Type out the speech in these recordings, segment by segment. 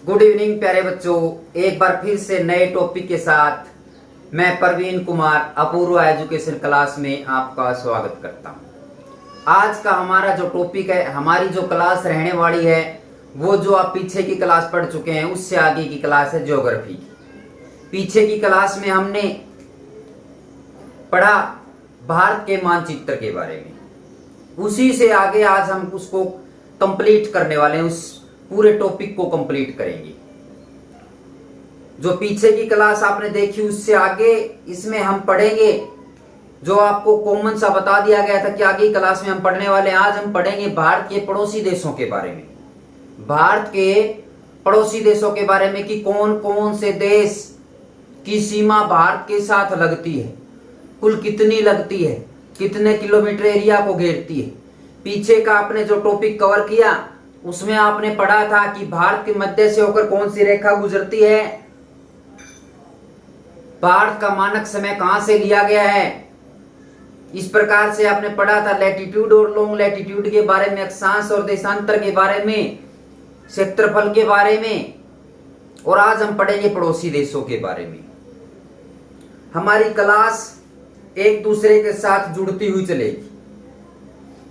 Good evening प्यारे बच्चों, एक बार फिर से नए टॉपिक के साथ मैं प्रवीण कुमार अपूर्व एजुकेशन क्लास में आपका स्वागत करता हूं। आज का हमारा जो टॉपिक है, हमारी जो क्लास रहने वाली है वो जो आप पीछे की क्लास पढ़ चुके हैं उससे आगे की क्लास है ज्योग्राफी की। पीछे की क्लास में हमने पढ़ा भारत के मानचित्र के बारे में, उसी से आगे आज हम उसको कंप्लीट करने वाले हैं, उस पूरे टॉपिक को कंप्लीट करेंगे। जो पीछे की क्लास आपने देखी उससे आगे इसमें हम पढ़ेंगे जो आपको कॉमन सा बता दिया गया था कि आगे की क्लास में हम पढ़ने वाले हैं। आज हम पढ़ेंगे भारत के पड़ोसी देशों के बारे में, भारत के पड़ोसी देशों के बारे में कि कौन कौन से देश की सीमा भारत के साथ लगती है, कुल कितनी लगती है, कितने किलोमीटर एरिया को घेरती है। पीछे का आपने जो टॉपिक कवर किया उसमें आपने पढ़ा था कि भारत के मध्य से होकर कौन सी रेखा गुजरती है, भारत का मानक समय कहां से लिया गया है। इस प्रकार से आपने पढ़ा था लैटिट्यूड और लॉन्ग लैटिट्यूड के बारे में, अक्षांश और देशांतर के बारे में, क्षेत्रफल के बारे में, और आज हम पढ़ेंगे पड़ोसी देशों के बारे में। हमारी क्लास एक दूसरे के साथ जुड़ती हुई चलेगी।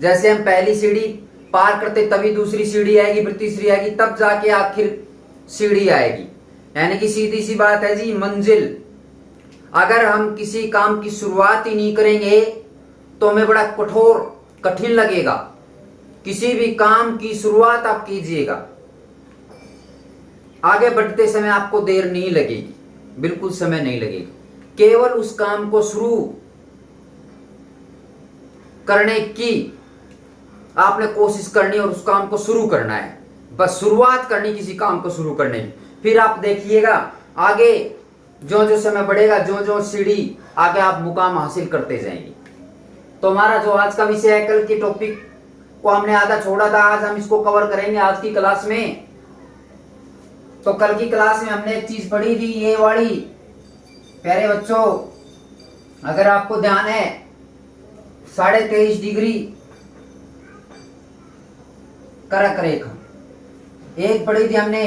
जैसे हम पहली सीढ़ी पार करते तभी दूसरी सीढ़ी आएगी, फिर तीसरी आएगी, तब जाके आखिर सीढ़ी आएगी। यानी कि सीधी सी बात है जी, मंजिल। अगर हम किसी काम की शुरुआत ही नहीं करेंगे तो हमें बड़ा कठिन लगेगा। किसी भी काम की शुरुआत आप कीजिएगा, आगे बढ़ते समय आपको देर नहीं लगेगी, बिल्कुल समय नहीं लगेगा। केवल उस काम को शुरू करने की आपने कोशिश करनी और उस काम को शुरू करना है, बस शुरुआत करनी किसी काम को शुरू करने की। फिर आप देखिएगा आगे जो जो समय बढ़ेगा, जो जो सीढ़ी आगे आप मुकाम हासिल करते जाएंगे। तो हमारा जो आज का विषय है, कल के टॉपिक को हमने आधा छोड़ा था, आज हम इसको कवर करेंगे आज की क्लास में। तो कल की क्लास में हमने एक चीज पढ़ी थी, ये वाली प्यारे बच्चों, अगर आपको ध्यान है 23.5 डिग्री कर्क रेखा, एक पढ़ी थी हमने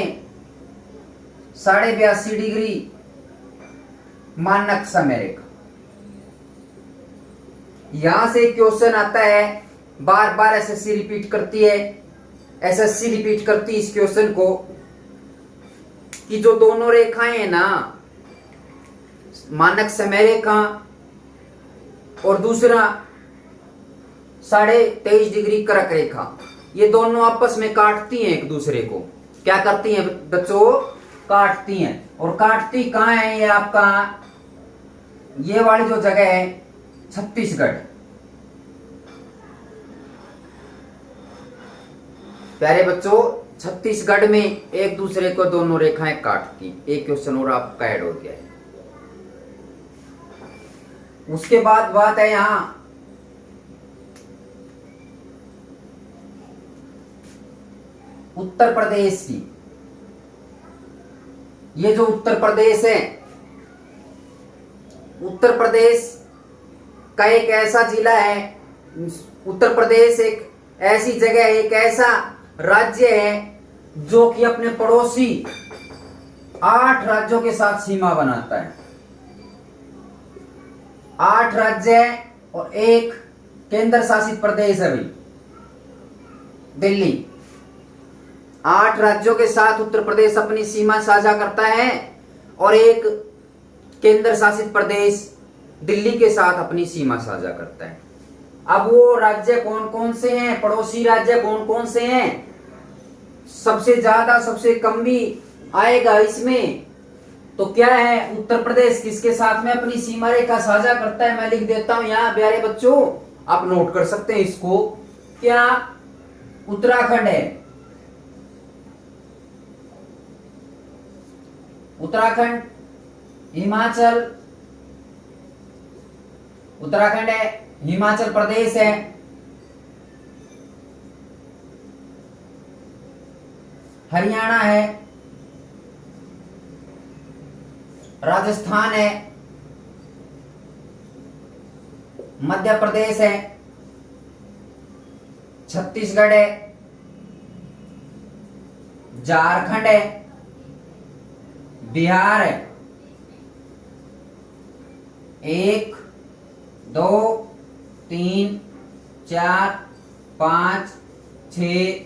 82.5 डिग्री मानक समय रेखा। यहां से क्वेश्चन आता है, बार बार एसएससी रिपीट करती है, एसएससी रिपीट करती है इस क्वेश्चन को कि जो दोनों रेखाएं हैं ना, मानक समय रेखा और दूसरा 23.5 डिग्री कर्क रेखा, ये दोनों आपस में काटती हैं एक दूसरे को। क्या करती हैं बच्चों? काटती हैं। और काटती कहां है? ये आपका ये वाली जो जगह है छत्तीसगढ़। प्यारे बच्चों, छत्तीसगढ़ में एक दूसरे को दोनों रेखाएं काटती। एक क्वेश्चन और आपका ऐड हो गया है। उसके बाद बात है यहां उत्तर प्रदेश की। ये जो उत्तर प्रदेश है, उत्तर प्रदेश का एक ऐसा जिला है, उत्तर प्रदेश एक ऐसी जगह है, एक ऐसा राज्य है जो कि अपने पड़ोसी 8 राज्यों के साथ सीमा बनाता है। 8 राज्य है और एक केंद्र शासित प्रदेश है अभी दिल्ली। 8 राज्यों के साथ उत्तर प्रदेश अपनी सीमा साझा करता है और एक केंद्र शासित प्रदेश दिल्ली के साथ अपनी सीमा साझा करता है। अब वो राज्य कौन कौन से हैं, पड़ोसी राज्य कौन कौन से हैं, सबसे ज्यादा सबसे कम भी आएगा इसमें। तो क्या है, उत्तर प्रदेश किसके साथ में अपनी सीमा रेखा साझा करता है? मैं लिख देता हूं यहां प्यारे बच्चों, आप नोट कर सकते हैं इसको। क्या? उत्तराखंड है। उत्तराखंड, हिमाचल, उत्तराखंड है, हिमाचल प्रदेश है, हरियाणा है, राजस्थान है, मध्य प्रदेश है, छत्तीसगढ़ है, झारखंड है, बिहार है। 1 2 3 4 5 6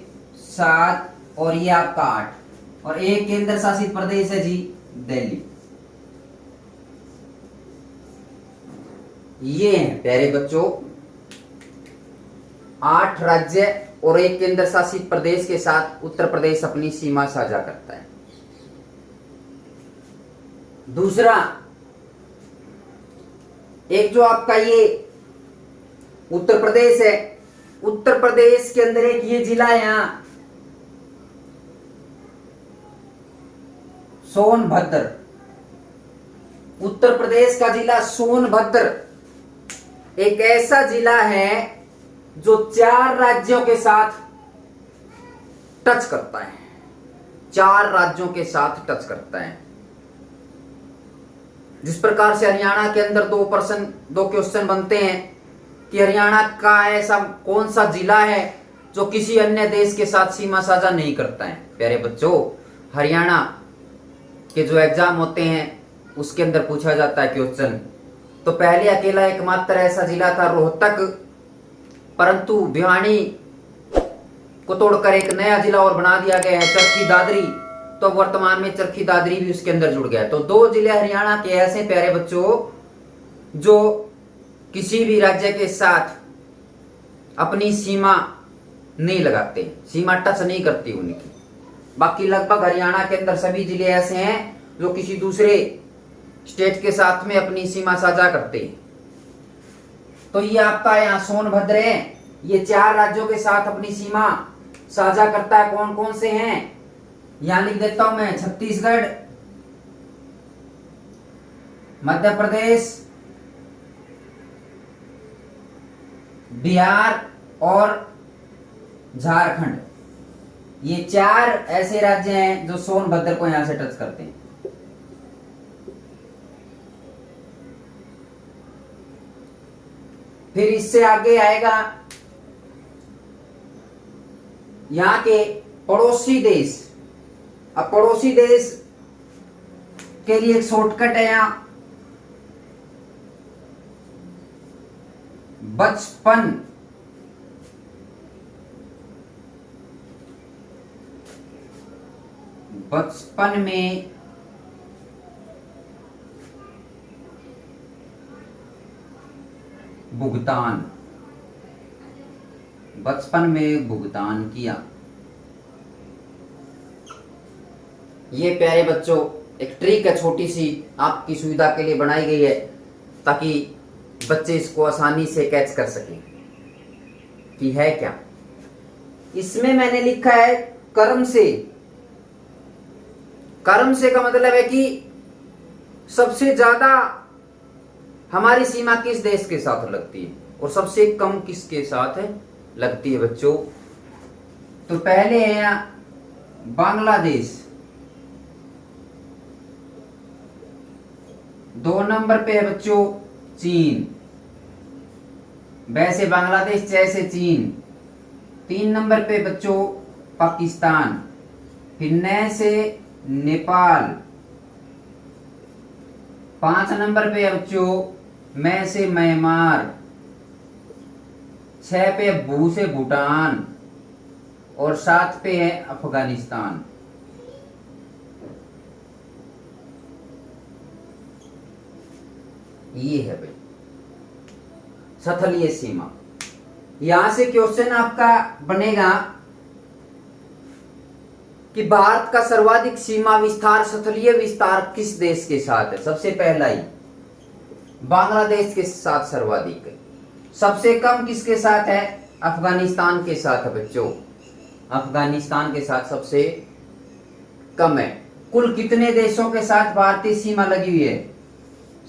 7 और ये आपका 8 और एक केंद्र शासित प्रदेश है जी दिल्ली। ये है प्यारे बच्चों 8 राज्य और एक केंद्र शासित प्रदेश के साथ उत्तर प्रदेश अपनी सीमा साझा करता है। दूसरा, एक जो आपका ये उत्तर प्रदेश है, उत्तर प्रदेश के अंदर एक ये जिला है यहां सोनभद्र। उत्तर प्रदेश का जिला सोनभद्र एक ऐसा जिला है जो 4 राज्यों के साथ टच करता है। 4 राज्यों के साथ टच करता है। जिस प्रकार से हरियाणा के अंदर 2 क्वेश्चन बनते हैं कि हरियाणा का ऐसा कौन सा जिला है जो किसी अन्य देश के साथ सीमा साझा नहीं करता है। प्यारे बच्चों, हरियाणा के जो एग्जाम होते हैं उसके अंदर पूछा जाता है क्वेश्चन। तो पहले अकेला एकमात्र ऐसा जिला था रोहतक, परंतु भिवानी को तोड़कर एक नया जिला और बना दिया गया है चरखी दादरी। तो वर्तमान में चरखी दादरी भी उसके अंदर जुड़ गया है। तो 2 जिले हरियाणा के ऐसे प्यारे बच्चों जो किसी भी राज्य के साथ अपनी सीमा नहीं लगाते, सीमा टच नहीं करती उनकी। बाकी लगभग हरियाणा के अंदर सभी जिले ऐसे हैं जो किसी दूसरे स्टेट के साथ में अपनी सीमा साझा करते हैं। तो ये आपका यहाँ सोनभद्र है, ये 4 राज्यों के साथ अपनी सीमा साझा करता है। कौन कौन से हैं यहां लिख देता हूं मैं। छत्तीसगढ़, मध्य प्रदेश, बिहार और झारखंड। ये 4 ऐसे राज्य हैं जो सोनभद्र को यहां से टच करते हैं। फिर इससे आगे आएगा यहां के पड़ोसी देश। अब पड़ोसी देश के लिए एक शॉर्टकट है यहां 55। बचपन में भुगतान, बचपन में भुगतान किया। ये प्यारे बच्चों एक ट्रिक है छोटी सी, आपकी सुविधा के लिए बनाई गई है ताकि बच्चे इसको आसानी से कैच कर सकें कि है क्या। इसमें मैंने लिखा है कर्म से। कर्म से का मतलब है कि सबसे ज्यादा हमारी सीमा किस देश के साथ लगती है और सबसे कम किसके साथ है लगती है बच्चों। तो पहले है यहाँ बांग्लादेश, 2 नंबर पे है बच्चों चीन, वैसे बांग्लादेश जैसे चीन। 3 नंबर पे बच्चों पाकिस्तान, फिर न से नेपाल। 5 नंबर पे है बच्चों मैं से म्यांमार। 6 पे भू से भूटान और 7 पे है अफगानिस्तान। ये है भाई सथलीय सीमा। यहां से क्वेश्चन आपका बनेगा कि भारत का सर्वाधिक सीमा विस्तार सथलीय विस्तार किस देश के साथ है। सबसे पहला ही बांग्लादेश के साथ सर्वाधिक है। सबसे कम किसके साथ है? अफगानिस्तान के साथ है बच्चों, अफगानिस्तान के साथ सबसे कम है। कुल कितने देशों के साथ भारतीय सीमा लगी हुई है?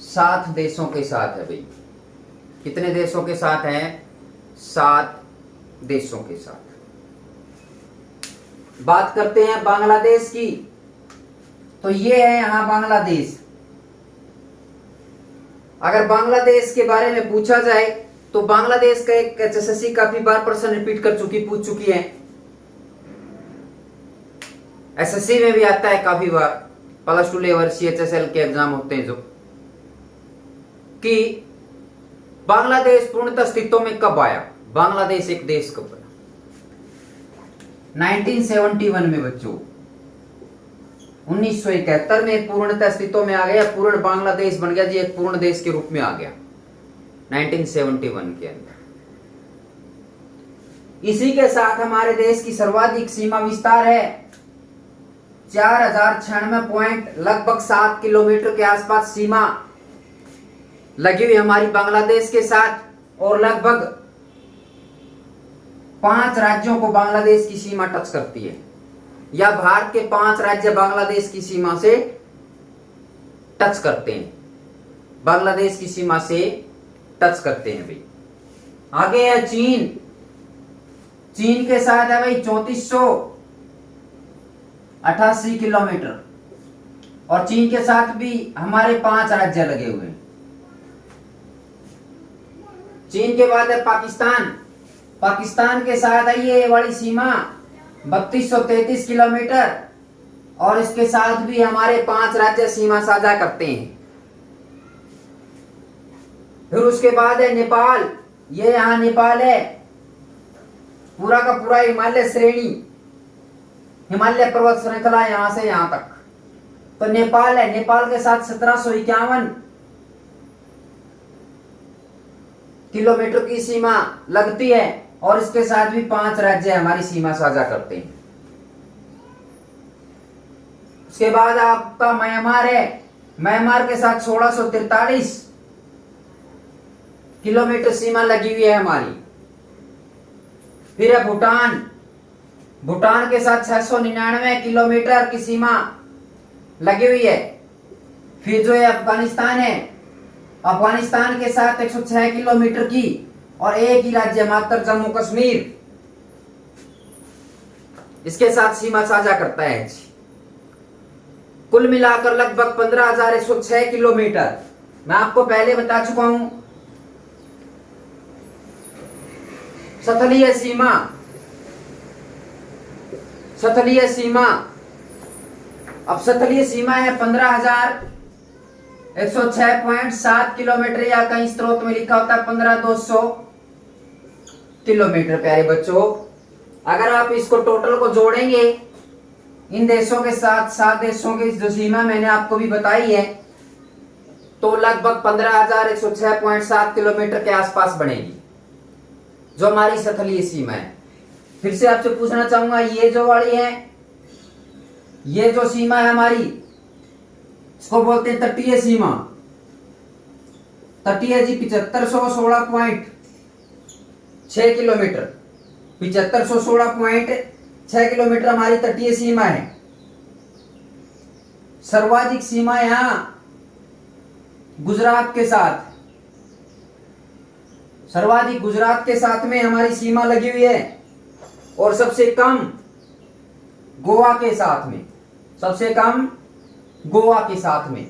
7 देशों के साथ है भाई। कितने देशों के साथ है? 7 देशों के साथ। बात करते हैं बांग्लादेश की। तो ये है यहां बांग्लादेश। अगर बांग्लादेश के बारे में पूछा जाए तो बांग्लादेश का एक एचएसएससी काफी बार प्रश्न रिपीट कर चुकी पूछ चुकी है, एसएससी में भी आता है काफी बार। +2 लेवल CHSL के एग्जाम होते हैं जो, कि बांग्लादेश पूर्णतः अस्तित्व में कब आया, बांग्लादेश एक देश कब बना? 1971 में बच्चों, 1971 में पूर्णतः अस्तित्व में आ गया, पूर्ण बांग्लादेश बन गया जी, एक पूर्ण देश के रूप में आ गया 1971 के अंदर। इसी के साथ हमारे देश की सर्वाधिक सीमा विस्तार है 4096 लगभग 7 किलोमीटर के आसपास सीमा लगी हुई हमारी बांग्लादेश के साथ, और लगभग 5 राज्यों को बांग्लादेश की सीमा टच करती है, या भारत के 5 राज्य बांग्लादेश की सीमा से टच करते हैं, बांग्लादेश की सीमा से टच करते हैं भाई। आगे है चीन, चीन के साथ है भाई 3488 किलोमीटर, और चीन के साथ भी हमारे 5 राज्य लगे हुए हैं। चीन के बाद है पाकिस्तान, पाकिस्तान के साथ है ये वाली सीमा 3233 किलोमीटर, और इसके साथ भी हमारे 5 राज्य सीमा साझा करते हैं। फिर उसके बाद है नेपाल, ये यहां नेपाल है, पूरा का पूरा हिमालय श्रेणी, हिमालय पर्वत श्रृंखला यहां से यहां तक, तो नेपाल है। नेपाल के साथ 1751 किलोमीटर की सीमा लगती है, और इसके साथ भी 5 राज्य हमारी सीमा साझा करते हैं। उसके बाद आपका म्यांमार है, म्यांमार के साथ 1643 किलोमीटर सीमा लगी हुई है हमारी। फिर है भूटान, भूटान के साथ 699 किलोमीटर की सीमा लगी हुई है। फिर जो है अफगानिस्तान है, अफगानिस्तान के साथ 106 किलोमीटर की, और एक ही राज्य मात्र जम्मू कश्मीर इसके साथ सीमा साझा करता है। कुल मिलाकर लगभग 15,106 किलोमीटर। मैं आपको पहले बता चुका हूं, सतलीय सीमा, सतलीय सीमा, अब सतलीय सीमा है 15,106.7 किलोमीटर, या कहीं स्रोत में लिखा होता है 15,200 किलोमीटर। प्यारे बच्चों, अगर आप इसको टोटल को जोड़ेंगे इन देशों के साथ, 7 देशों की जो सीमा मैंने आपको भी बताई है, तो लगभग 15,106.7 किलोमीटर के आसपास बनेगी जो हमारी सतलीय सीमा है। फिर से आपसे पूछना चाहूंगा, ये जो वाली है, ये जो सीमा है हमारी, इसको बोलते हैं तटीय सीमा। तटीय जी 7516.6 किलोमीटर, 7516.6 किलोमीटर हमारी तटीय सीमा है। सर्वाधिक सीमा यहां गुजरात के साथ, सर्वाधिक गुजरात के साथ में हमारी सीमा लगी हुई है, और सबसे कम गोवा के साथ में, सबसे कम गोवा के साथ में।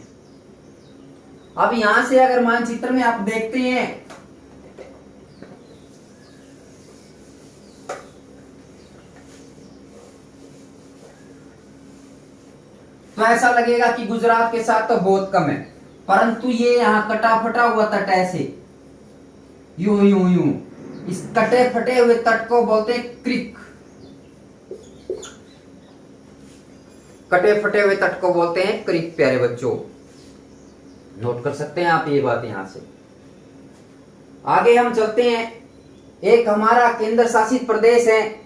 अब यहां से अगर मानचित्र में आप देखते हैं, तो ऐसा लगेगा कि गुजरात के साथ तो बहुत कम है, परंतु ये यहां कटा फटा हुआ तट ऐसे यूं यूं यूं, इस कटे फटे हुए तट को बोलते हैं क्रीक, कटे फटे हुए तट को बोलते हैं क्रीक। प्यारे बच्चों, नोट कर सकते हैं आप ये बात। यहां से आगे हम चलते हैं, एक हमारा केंद्र शासित प्रदेश है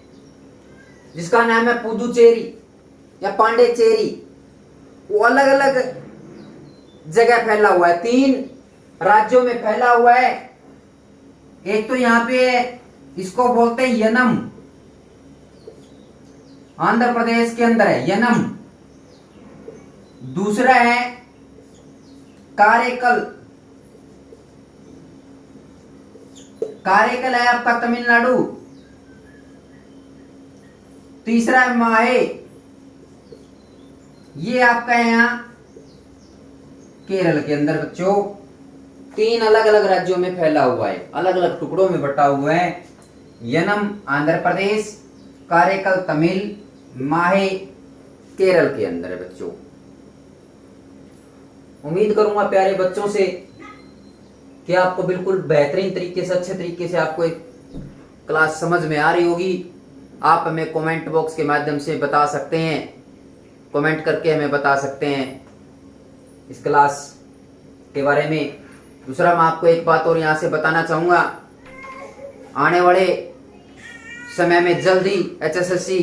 जिसका नाम है पुदुचेरी या पांडेचेरी। वो अलग अलग जगह फैला हुआ है, 3 राज्यों में फैला हुआ है। एक तो यहां पे इसको बोलते हैं यनम, आंध्र प्रदेश के अंदर है यनम। दूसरा है कारेकल, कारेकल है आपका तमिलनाडु। तीसरा है माहे, ये आपका यहां केरल के अंदर। बच्चों, 3 अलग अलग राज्यों में फैला हुआ है, अलग अलग टुकड़ों में बटा हुआ है। यनम आंध्र प्रदेश, कारेकल तमिल, माहे केरल के अंदर है बच्चों। उम्मीद करूंगा प्यारे बच्चों से कि आपको बिल्कुल बेहतरीन तरीके से, अच्छे तरीके से आपको एक क्लास समझ में आ रही होगी। आप हमें कमेंट बॉक्स के माध्यम से बता सकते हैं, कमेंट करके हमें बता सकते हैं इस क्लास के बारे में। दूसरा, मैं आपको एक बात और यहाँ से बताना चाहूँगा, आने वाले समय में जल्दी HSSC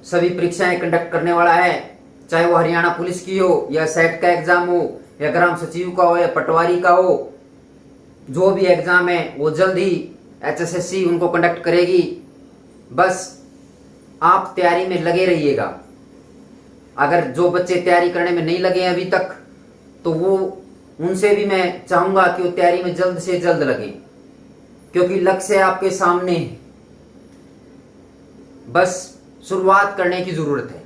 सभी परीक्षाएं कंडक्ट करने वाला है, चाहे वो हरियाणा पुलिस की हो या सेट का एग्जाम हो या ग्राम सचिव का हो या पटवारी का हो, जो भी एग्जाम है वो जल्दी HSSC उनको कंडक्ट करेगी। बस आप तैयारी में लगे रहिएगा। अगर जो बच्चे तैयारी करने में नहीं लगे अभी तक, तो वो उनसे भी मैं चाहूंगा कि वो तैयारी में जल्द से जल्द लगे, क्योंकि लक्ष्य आपके सामने है। बस शुरुआत करने की जरूरत है।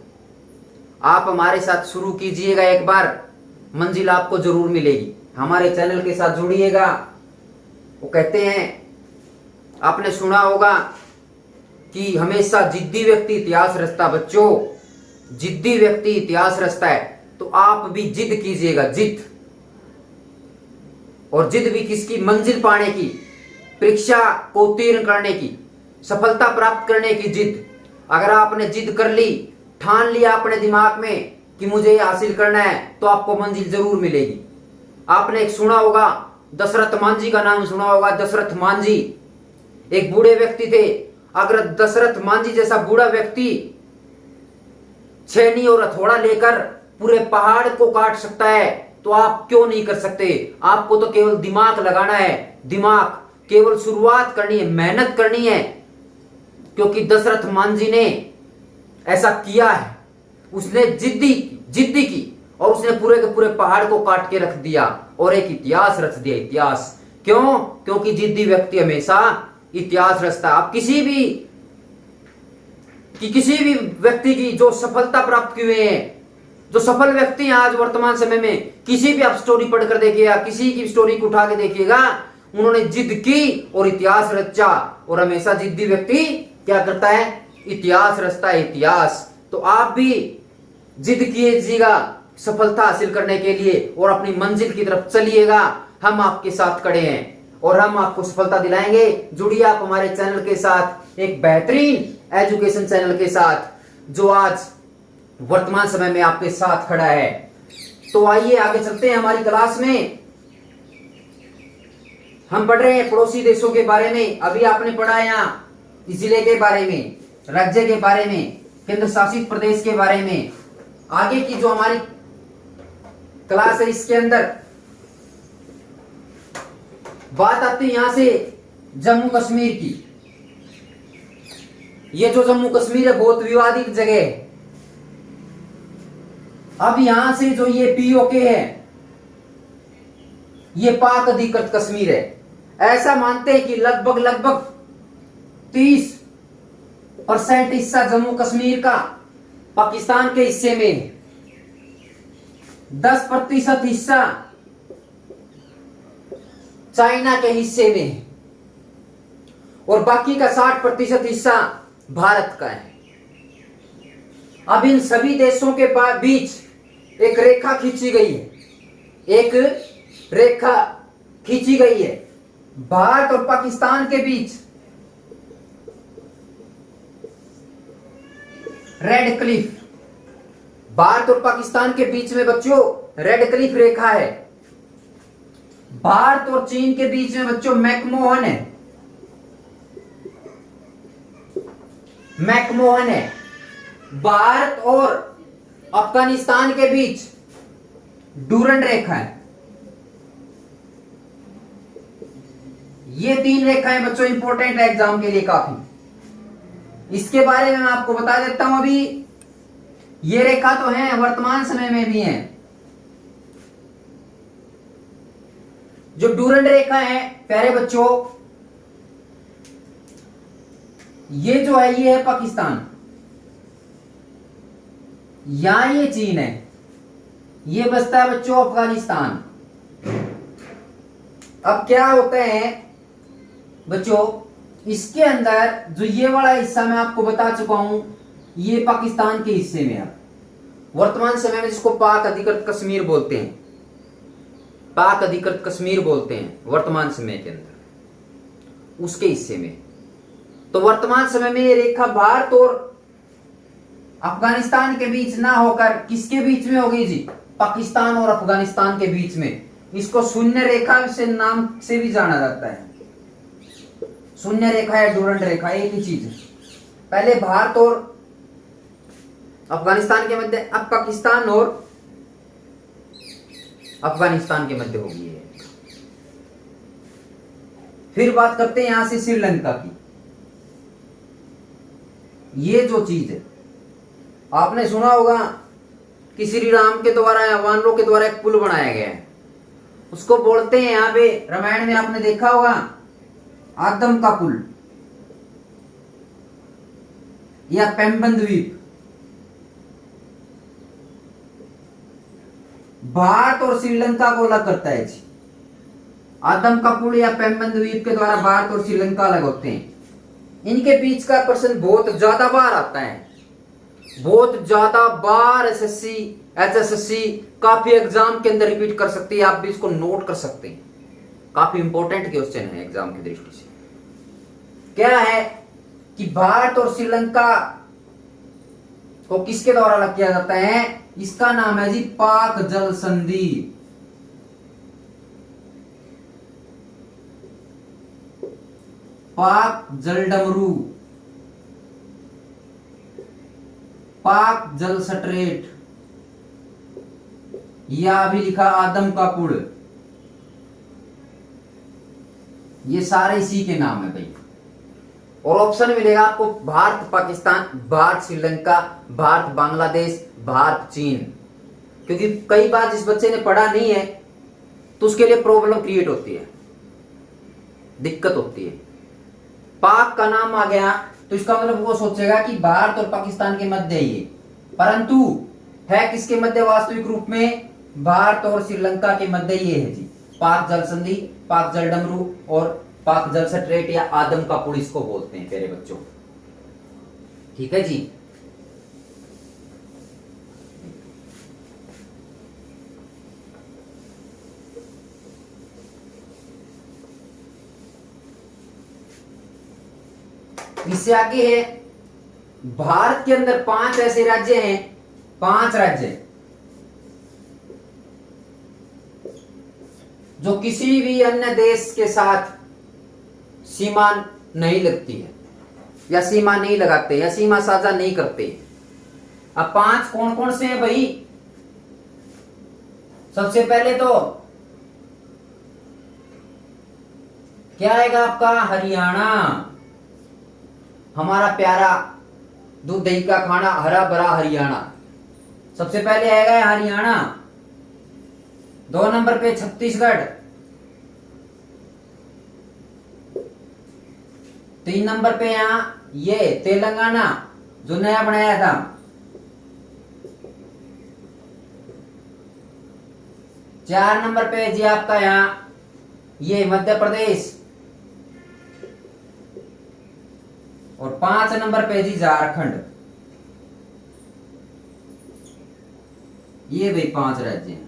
आप हमारे साथ शुरू कीजिएगा, एक बार मंजिल आपको जरूर मिलेगी। हमारे चैनल के साथ जुड़िएगा। वो कहते हैं, आपने सुना होगा कि हमेशा जिद्दी व्यक्ति इतिहास रचता। बच्चों, जिद्दी व्यक्ति इतिहास रचता है, तो आप भी जिद कीजिएगा, जिद। और जिद भी किसकी? मंजिल पाने की, परीक्षा को उत्तीर्ण करने की, सफलता प्राप्त करने की जिद। अगर आपने जिद कर ली, ठान लिया अपने दिमाग में कि मुझे ये हासिल करना है, तो आपको मंजिल जरूर मिलेगी। आपने एक सुना होगा, दशरथ मांझी का नाम सुना होगा। दशरथ मांझी एक बूढ़े व्यक्ति थे। अगर दशरथ मांझी जैसा बूढ़ा व्यक्ति छेनी और हथौड़ा लेकर पूरे पहाड़ को काट सकता है, तो आप क्यों नहीं कर सकते? आपको तो केवल दिमाग लगाना है, दिमाग, केवल शुरुआत करनी है, मेहनत करनी है। क्योंकि दशरथ मांझी ने ऐसा किया है। उसने जिद्दी की और उसने पूरे के पूरे पहाड़ को काट के रख दिया और एक इतिहास रच दिया। इतिहास क्यों? क्योंकि जिद्दी व्यक्ति हमेशा इतिहास रचता। आप किसी भी व्यक्ति की जो सफलता प्राप्त किए हैं, जो सफल व्यक्ति हैं आज वर्तमान समय में, किसी भी आप स्टोरी पढ़कर देखिएगा, किसी की स्टोरी को उठा के देखिएगा, उन्होंने जिद की और इतिहास रचा। और हमेशा जिद्दी व्यक्ति क्या करता है? इतिहास रचता है, इतिहास। तो आप भी जिद कीजिएगा सफलता हासिल करने के लिए और अपनी मंजिल की तरफ चलिएगा। हम आपके साथ खड़े हैं और हम आपको सफलता दिलाएंगे। जुड़िए आप हमारे चैनल के साथ, एक बेहतरीन एजुकेशन चैनल के साथ, जो आज वर्तमान समय में आपके साथ खड़ा है। तो आइए आगे चलते हैं हमारी क्लास में। हम पढ़ रहे हैं पड़ोसी देशों के बारे में। अभी आपने पढ़ा यहाँ जिले के बारे में, राज्य के बारे में, केंद्र शासित प्रदेश के बारे में। आगे की जो हमारी क्लास है, इसके अंदर बात आती है यहां से जम्मू कश्मीर की। ये जो जम्मू कश्मीर है बहुत विवादित जगह है। अब यहां से जो ये POK है, ये पाक अधिकृत कश्मीर है। ऐसा मानते हैं कि लगभग 30% हिस्सा जम्मू कश्मीर का पाकिस्तान के हिस्से में है, 10% हिस्सा चाइना के हिस्से में है और बाकी का 60% हिस्सा भारत का है। अब इन सभी देशों के बीच एक रेखा खींची गई है, एक रेखा खींची गई है भारत और पाकिस्तान के बीच। रेड क्लिफ, भारत और पाकिस्तान के बीच में बच्चों रेड क्लिफ रेखा है। भारत और चीन के बीच में बच्चों मैकमोहन है, मैकमोहन है। भारत और अफगानिस्तान के बीच डूरंड रेखा है। ये 3 रेखाएं बच्चों इंपॉर्टेंट है एग्जाम के लिए काफी। इसके बारे में मैं आपको बता देता हूं। अभी ये रेखा तो है, वर्तमान समय में भी है। जो डूरंड रेखा है प्यारे बच्चों, ये जो है ये है पाकिस्तान, यहां ये चीन है, ये बसता है बच्चों अफगानिस्तान। अब क्या होता है बच्चों, इसके अंदर जो ये वाला हिस्सा मैं आपको बता चुका हूं, ये पाकिस्तान के हिस्से में है। वर्तमान समय में जिसको पाक अधिकृत कश्मीर बोलते हैं, पाक अधिकृत कश्मीर बोलते हैं वर्तमान समय के अंदर, उसके हिस्से में। तो वर्तमान समय में ये रेखा भारत और अफगानिस्तान के बीच ना होकर किसके बीच में होगी जी? पाकिस्तान और अफगानिस्तान के बीच में। इसको शून्य रेखा से नाम से भी जाना जाता है। शून्य रेखा या डूरंड रेखा एक ही चीज है। पहले भारत और अफगानिस्तान के मध्य, अब पाकिस्तान और अफगानिस्तान के मध्य होगी है। फिर बात करते हैं यहां से श्रीलंका की। ये जो चीज है, आपने सुना होगा कि श्री राम के द्वारा या वानरों के द्वारा एक पुल बनाया गया है, उसको बोलते हैं यहां पे रामायण में आपने देखा होगा आदम का पुल या पेम्बन द्वीप। भारत और श्रीलंका को अलग करता है जी। आदम का पुल या पेम्बन द्वीप के द्वारा भारत और श्रीलंका अलग होते हैं। इनके बीच का प्रश्न बहुत ज्यादा बार आता है, बहुत ज्यादा बार एसएससी एचएसएससी काफी एग्जाम के अंदर रिपीट कर सकती है। आप भी इसको नोट कर सकते हैं, काफी इंपॉर्टेंट क्वेश्चन है एग्जाम की दृष्टि से। क्या है कि भारत और श्रीलंका को किसके द्वारा अलग किया जाता है? इसका नाम है जी पाक जल संधि। पाक जल डमरू, पाक जल स्ट्रेट, या भी लिखा आदम का पुल, ये सारे इसी के नाम है भाई। और ऑप्शन मिलेगा आपको भारत पाकिस्तान, भारत श्रीलंका, भारत बांग्लादेश, भारत चीन। क्योंकि कई बार जिस बच्चे ने पढ़ा नहीं है तो उसके लिए प्रॉब्लम क्रिएट होती है, दिक्कत होती है। पाक का नाम आ गया तो इसका मतलब वो सोचेगा कि भारत और पाकिस्तान के मध्य ही है, परंतु है किसके मध्य? वास्तविक रूप में भारत और श्रीलंका के मध्य ये है जी। पाक जल संधि, पाक जल डमरू और पाक जल स्ट्रेट या आदम का पुल इसको बोलते हैं प्यारे बच्चों। ठीक है जी। इससे आगे है, भारत के अंदर 5 ऐसे राज्य हैं, 5 राज्य जो किसी भी अन्य देश के साथ सीमा नहीं लगती है या सीमा नहीं लगाते या सीमा साझा नहीं करते। अब 5 कौन कौन से हैं भाई? सबसे पहले तो क्या आएगा आपका? हरियाणा, हमारा प्यारा दूध दही का खाना हरा भरा हरियाणा सबसे पहले आएगा हरियाणा। 2 नंबर पे छत्तीसगढ़, 3 नंबर पे यहां ये तेलंगाना जो नया बनाया था, 4 नंबर पे जी आपका यहां ये मध्य प्रदेश, और 5 नंबर पे जी झारखंड। ये भाई 5 राज्य हैं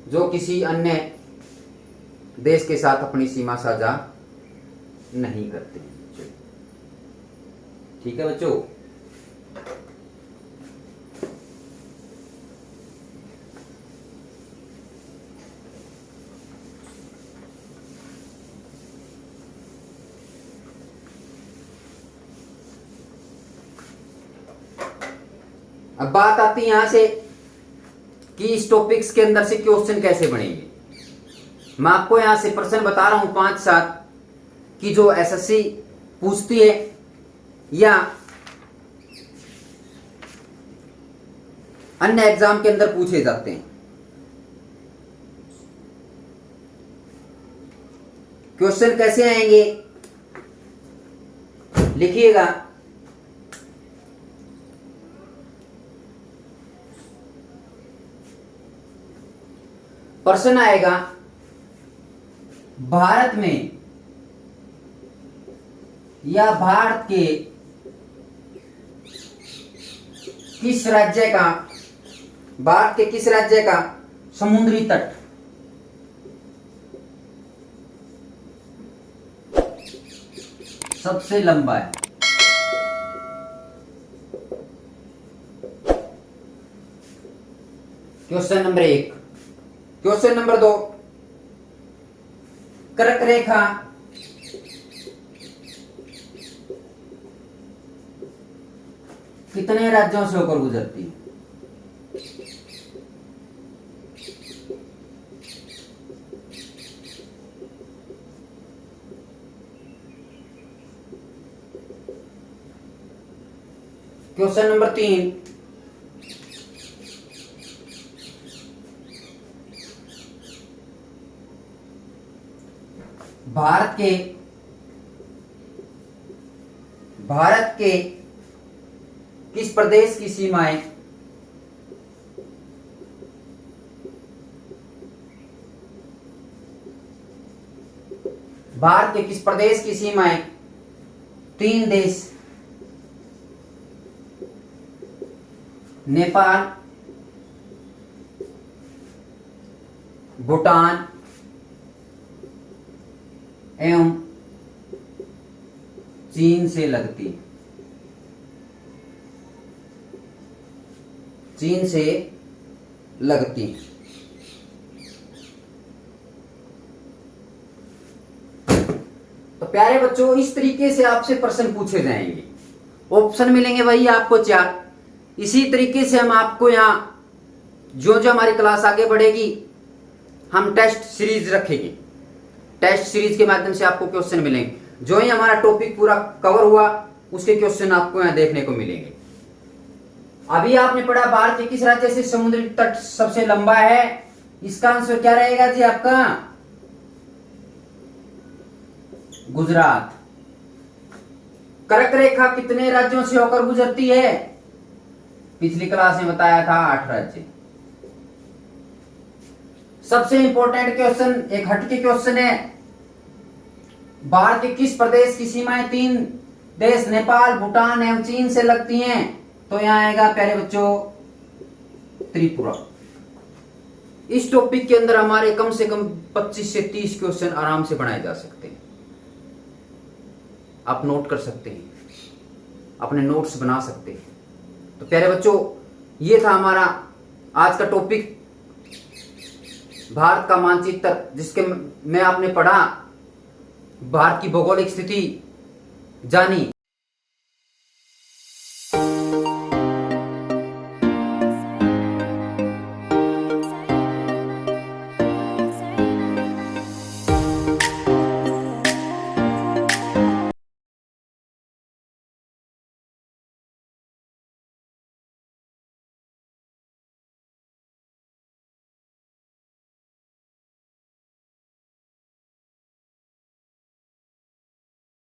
जो किसी अन्य देश के साथ अपनी सीमा साझा नहीं करते। ठीक है बच्चों। अब बात आती है यहां से कि इस टॉपिक्स के अंदर से क्वेश्चन कैसे बनेंगे। मैं आपको यहां से प्रश्न बता रहा हूं 5-7 कि जो एसएससी पूछती है या अन्य एग्जाम के अंदर पूछे जाते हैं। क्वेश्चन कैसे आएंगे लिखिएगा। प्रश्न आएगा, भारत में या भारत के किस राज्य का, भारत के किस राज्य का समुद्री तट, सबसे लंबा है। Question number 1। क्वेश्चन नंबर 2, कर्क रेखा कितने राज्यों से होकर गुजरती है? क्वेश्चन नंबर 3, भारत के किस प्रदेश की सीमाएं भारत के किस प्रदेश की सीमाएं 3 देश नेपाल, भूटान एवं चीन से लगती है? चीन से लगती है। तो प्यारे बच्चों, इस तरीके से आपसे प्रश्न पूछे जाएंगे। ऑप्शन मिलेंगे वही आपको 4। इसी तरीके से हम आपको यहाँ जो जो हमारी क्लास आगे बढ़ेगी, हम टेस्ट सीरीज रखेंगे। टेस्ट सीरीज के माध्यम से आपको क्वेश्चन मिलेंगे। जो ही हमारा टॉपिक पूरा कवर हुआ, उसके क्वेश्चन आपको यहाँ देखने को मिलेंगे। अभी आपने पढ़ा भारत के किस राज्य से समुद्री तट सबसे लंबा है? इसका आंसर क्या रहेगा जी आपका? गुजरात। कर्क रेखा कितने राज्यों से होकर गुजरती है? पिछली क्लास में बताया था 8 राज्य। सबसे इंपॉर्टेंट क्वेश्चन, एक हटके क्वेश्चन है। भारत के किस प्रदेश की सीमाएं 3 देश नेपाल, भूटान एवं चीन से लगती हैं? तो यहां आएगा प्यारे बच्चों त्रिपुरा। इस टॉपिक के अंदर हमारे कम से कम 25 से 30 क्वेश्चन आराम से बनाए जा सकते हैं। आप नोट कर सकते हैं, अपने नोट्स बना सकते हैं। तो प्यारे बच्चों, ये था हमारा आज का टॉपिक, भारत का मानचित्र, जिसके में आपने पढ़ा, भारत की भौगोलिक स्थिति जानी।